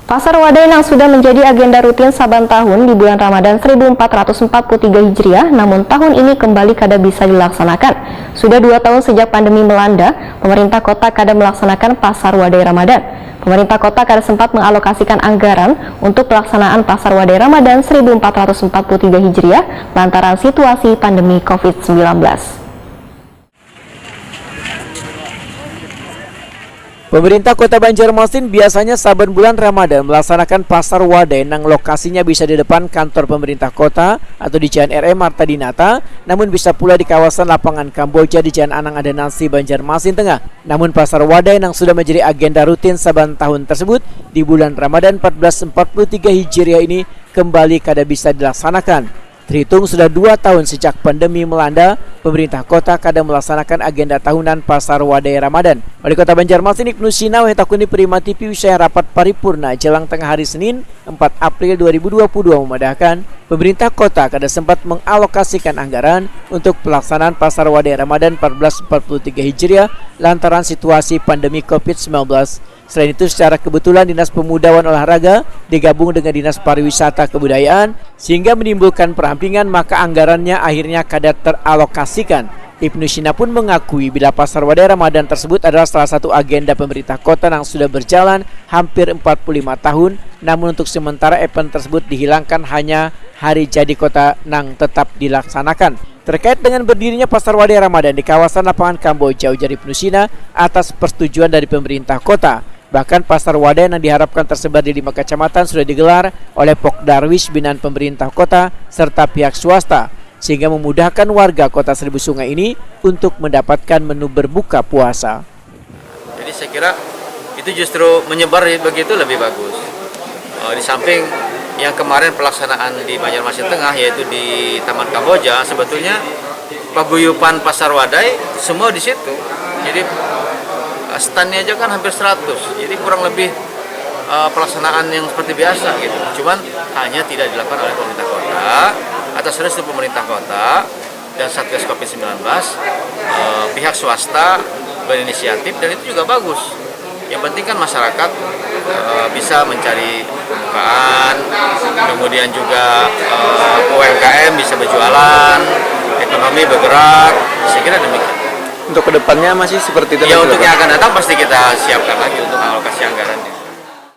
Pasar Wadai sudah menjadi agenda rutin saban tahun di bulan Ramadan 1443 Hijriah, namun tahun ini kembali kada bisa dilaksanakan. Sudah 2 tahun sejak pandemi melanda, pemerintah kota kada melaksanakan Pasar Wadai Ramadan. Pemerintah kota kada sempat mengalokasikan anggaran untuk pelaksanaan Pasar Wadai Ramadan 1443 Hijriah lantaran situasi pandemi COVID-19. Pemerintah Kota Banjarmasin biasanya saban bulan Ramadan melaksanakan Pasar Wadai nang lokasinya bisa di depan kantor pemerintah kota atau di Jalan RM Marta Dinata, namun bisa pula di kawasan lapangan Kamboja di Jalan Anang Adenasi Banjarmasin Tengah. Namun Pasar Wadai nang sudah menjadi agenda rutin saban tahun tersebut di bulan Ramadan 1443 Hijriah ini kembali kada bisa dilaksanakan. Terhitung sudah 2 tahun sejak pandemi melanda, pemerintah kota kada melaksanakan agenda tahunan Pasar Wadai Ramadan. Wali Kota Banjarmasin Ibnu Sina takuni Primati usai rapat paripurna jelang tengah hari Senin 4 April 2022 memadahkan pemerintah kota kada sempat mengalokasikan anggaran untuk pelaksanaan Pasar Wadai Ramadan 1443 Hijriah lantaran situasi pandemi COVID-19. Selain itu, secara kebetulan Dinas Pemuda dan Olahraga digabung dengan Dinas Pariwisata Kebudayaan sehingga menimbulkan perampingan, maka anggarannya akhirnya kada teralokasikan. Ibnu Sina pun mengakui bila Pasar Wadai Ramadan tersebut adalah salah satu agenda pemerintah kota yang sudah berjalan hampir 45 tahun, namun untuk sementara event tersebut dihilangkan, hanya hari jadi kota nang tetap dilaksanakan. Terkait dengan berdirinya Pasar Wadai Ramadan di kawasan lapangan Kamboja, ujar Ibnu Sina, atas persetujuan dari pemerintah kota. Bahkan Pasar Wadai yang diharapkan tersebar di 5 kecamatan sudah digelar oleh Pokdarwis binaan pemerintah kota serta pihak swasta, sehingga memudahkan warga kota Seribu Sungai ini untuk mendapatkan menu berbuka puasa. Jadi saya kira itu justru menyebar begitu lebih bagus. Di samping yang kemarin pelaksanaan di Banjarmasin Tengah yaitu di Taman Kamboja, sebetulnya paguyupan Pasar Wadai semua di situ. Jadi standnya aja kan hampir 100, jadi kurang lebih pelaksanaan yang seperti biasa gitu. Cuman hanya tidak dilakukan oleh pemerintah kota atas restu pemerintah kota dan Satgas COVID-19, pihak swasta berinisiatif, dan itu juga bagus. Yang penting kan masyarakat bisa mencari pembukaan, kemudian juga UMKM bisa berjualan, ekonomi bergerak. Saya kira demikian. Untuk kedepannya masih seperti itu? Ya, untuk yang akan datang pasti kita siapkan lagi untuk alokasi anggarannya.